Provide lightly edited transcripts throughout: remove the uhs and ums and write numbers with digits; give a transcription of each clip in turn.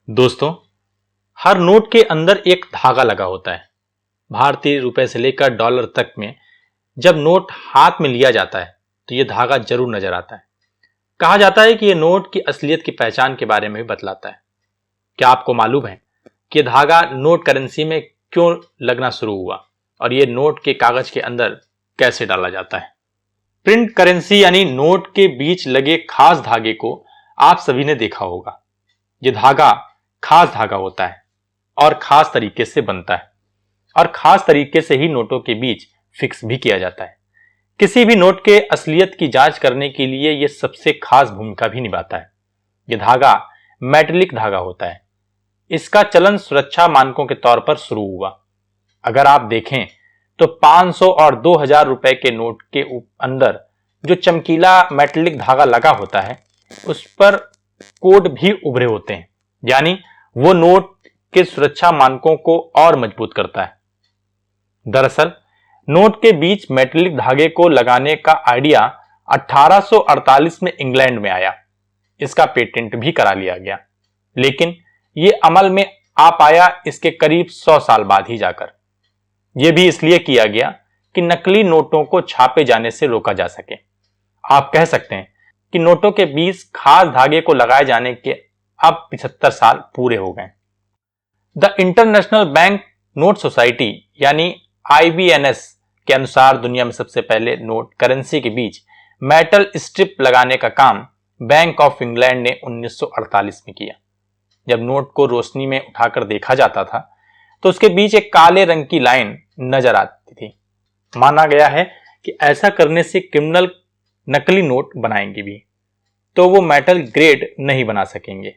दोस्तों, हर नोट के अंदर एक धागा लगा होता है। भारतीय रुपए से लेकर डॉलर तक में जब नोट हाथ में लिया जाता है तो यह धागा जरूर नजर आता है। कहा जाता है कि यह नोट की असलियत की पहचान के बारे में भी बतलाता है। क्या आपको मालूम है कि यह धागा नोट करेंसी में क्यों लगना शुरू हुआ और यह नोट के कागज के अंदर कैसे डाला जाता है? प्रिंट करेंसी यानी नोट के बीच लगे खास धागे को आप सभी ने देखा होगा। यह धागा खास धागा होता है और खास तरीके से बनता है और खास तरीके से ही नोटों के बीच फिक्स भी किया जाता है। किसी भी नोट के असलियत की जांच करने के लिए यह सबसे खास भूमिका भी निभाता है। यह धागा मेटेलिक धागा होता है। इसका चलन सुरक्षा मानकों के तौर पर शुरू हुआ। अगर आप देखें तो 500 और 2000 रुपए के नोट के अंदर जो चमकीला मेटेलिक धागा लगा होता है उस पर कोड भी उभरे होते हैं, यानी वो नोट के सुरक्षा मानकों को और मजबूत करता है। दरअसल नोट के बीच मेटेलिक धागे को लगाने का आइडिया 1848 में इंग्लैंड में आया। इसका पेटेंट भी करा लिया गया, लेकिन ये अमल में आ पाया इसके करीब 100 साल बाद ही जाकर। यह भी इसलिए किया गया कि नकली नोटों को छापे जाने से रोका जा सके। आप कह सकते हैं कि नोटों के बीच खास धागे को लगाए जाने के अब 75 साल पूरे हो गए। The international bank note society यानी IBNS के अनुसार दुनिया में सबसे पहले नोट करेंसी के बीच मेटल स्ट्रिप लगाने का काम बैंक ऑफ इंग्लैंड ने 1948 में किया। जब नोट को रोशनी में उठाकर देखा जाता था तो उसके बीच एक काले रंग की लाइन नजर आती थी। माना गया है कि ऐसा करने से क्रिमिनल नकली नोट बनाएंगे भी तो वो मेटल ग्रेड नहीं बना सकेंगे।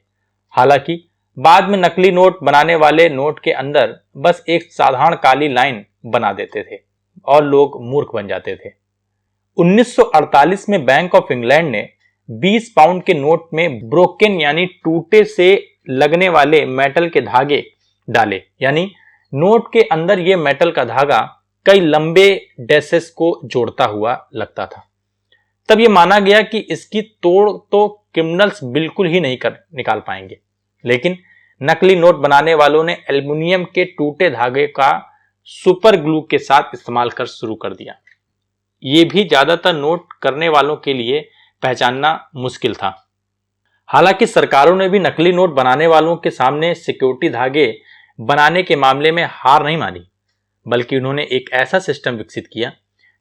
हालांकि बाद में नकली नोट बनाने वाले नोट के अंदर बस एक साधारण काली लाइन बना देते थे और लोग मूर्ख बन जाते थे। 1948 में बैंक ऑफ इंग्लैंड ने 20 पाउंड के नोट में ब्रोकन यानी टूटे से लगने वाले मेटल के धागे डाले, यानी नोट के अंदर यह मेटल का धागा कई लंबे डैशेस को जोड़ता हुआ लगता था। तब यह माना गया कि इसकी तोड़ तो क्रिमिनल्स बिल्कुल ही नहीं निकाल पाएंगे, लेकिन नकली नोट बनाने वालों ने एल्युमिनियम के टूटे धागे का सुपर ग्लू के साथ इस्तेमाल कर शुरू कर दिया। यह भी ज्यादातर नोट करने वालों के लिए पहचानना मुश्किल था। हालांकि सरकारों ने भी नकली नोट बनाने वालों के सामने सिक्योरिटी धागे बनाने के मामले में हार नहीं मानी, बल्कि उन्होंने एक ऐसा सिस्टम विकसित किया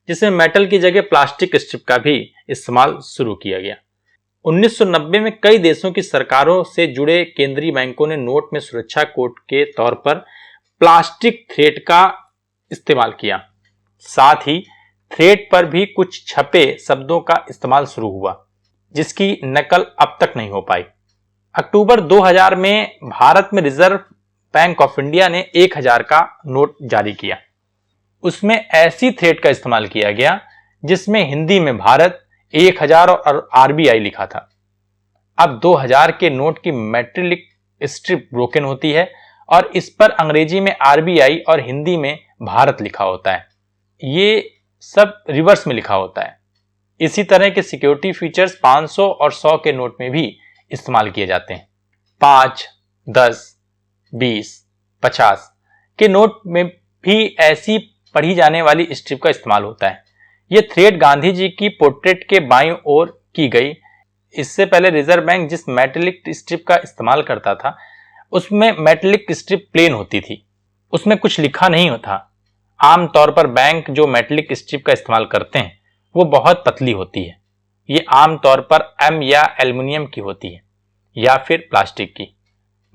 जिसमें मेटल की जगह प्लास्टिक स्ट्रिप का भी इस्तेमाल शुरू किया गया। 1990 में कई देशों की सरकारों से जुड़े केंद्रीय बैंकों ने नोट में सुरक्षा कोड के तौर पर प्लास्टिक थ्रेड का इस्तेमाल किया। साथ ही थ्रेड पर भी कुछ छपे शब्दों का इस्तेमाल शुरू हुआ, जिसकी नकल अब तक नहीं हो पाई। अक्टूबर 2000 में भारत में रिजर्व बैंक ऑफ इंडिया ने 1000 का नोट जारी किया। उसमें ऐसी थ्रेड का इस्तेमाल किया गया जिसमें हिंदी में भारत, 1000 और RBI लिखा था। अब 2000 के नोट की मेटेलिक स्ट्रिप ब्रोकन होती है और इस पर अंग्रेजी में RBI और हिंदी में भारत लिखा होता है। ये सब रिवर्स में लिखा होता है। इसी तरह के सिक्योरिटी फीचर्स 500 और 100 के नोट में भी इस्तेमाल किए जाते हैं। 5, 10, 20, 50 के नोट में भी ऐसी पढ़ी जाने वाली स्ट्रिप का इस्तेमाल होता है। यह थ्रेड गांधी जी की पोर्ट्रेट के बाईं ओर की गई। इससे पहले रिजर्व बैंक जिस मेटेलिक स्ट्रिप का इस्तेमाल करता था उसमें मेटेलिक स्ट्रिप प्लेन होती थी, उसमें कुछ लिखा नहीं होता। आमतौर पर बैंक जो मेटेलिक स्ट्रिप का इस्तेमाल करते हैं वो बहुत पतली होती है। ये आमतौर पर M या एल्युमिनियम की होती है या फिर प्लास्टिक की।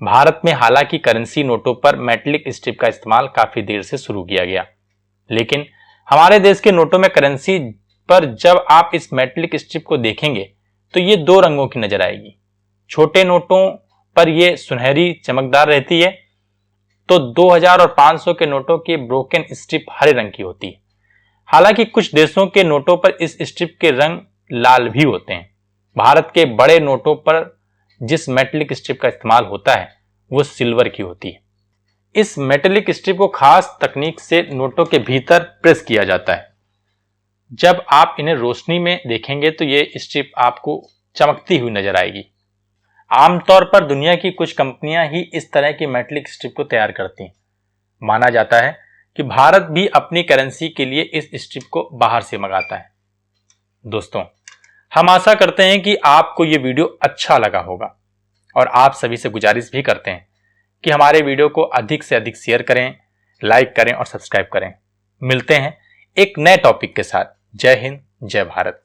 भारत में हालांकि करेंसी नोटों पर मेटेलिक स्ट्रिप का इस्तेमाल काफी देर से शुरू किया गया, लेकिन हमारे देश के नोटों में करेंसी पर जब आप इस मेटेलिक स्ट्रिप को देखेंगे तो ये 2 रंगों की नजर आएगी। छोटे नोटों पर यह सुनहरी चमकदार रहती है, तो 2000 और 500 के नोटों की ब्रोकन स्ट्रिप हरे रंग की होती है। हालांकि कुछ देशों के नोटों पर इस स्ट्रिप के रंग लाल भी होते हैं। भारत के बड़े नोटों पर जिस मेटेलिक स्ट्रिप का इस्तेमाल होता है वो सिल्वर की होती है। इस मेटेलिक स्ट्रिप को खास तकनीक से नोटों के भीतर प्रेस किया जाता है। जब आप इन्हें रोशनी में देखेंगे तो ये स्ट्रिप आपको चमकती हुई नजर आएगी। आमतौर पर दुनिया की कुछ कंपनियां ही इस तरह की मेटलिक स्ट्रिप को तैयार करती हैं। माना जाता है कि भारत भी अपनी करेंसी के लिए इस स्ट्रिप को बाहर से मंगाता है। दोस्तों, हम आशा करते हैं कि आपको ये वीडियो अच्छा लगा होगा और आप सभी से गुजारिश भी करते हैं कि हमारे वीडियो को अधिक से अधिक शेयर करें, लाइक करें और सब्सक्राइब करें। मिलते हैं एक नए टॉपिक के साथ। जय हिंद, जय भारत।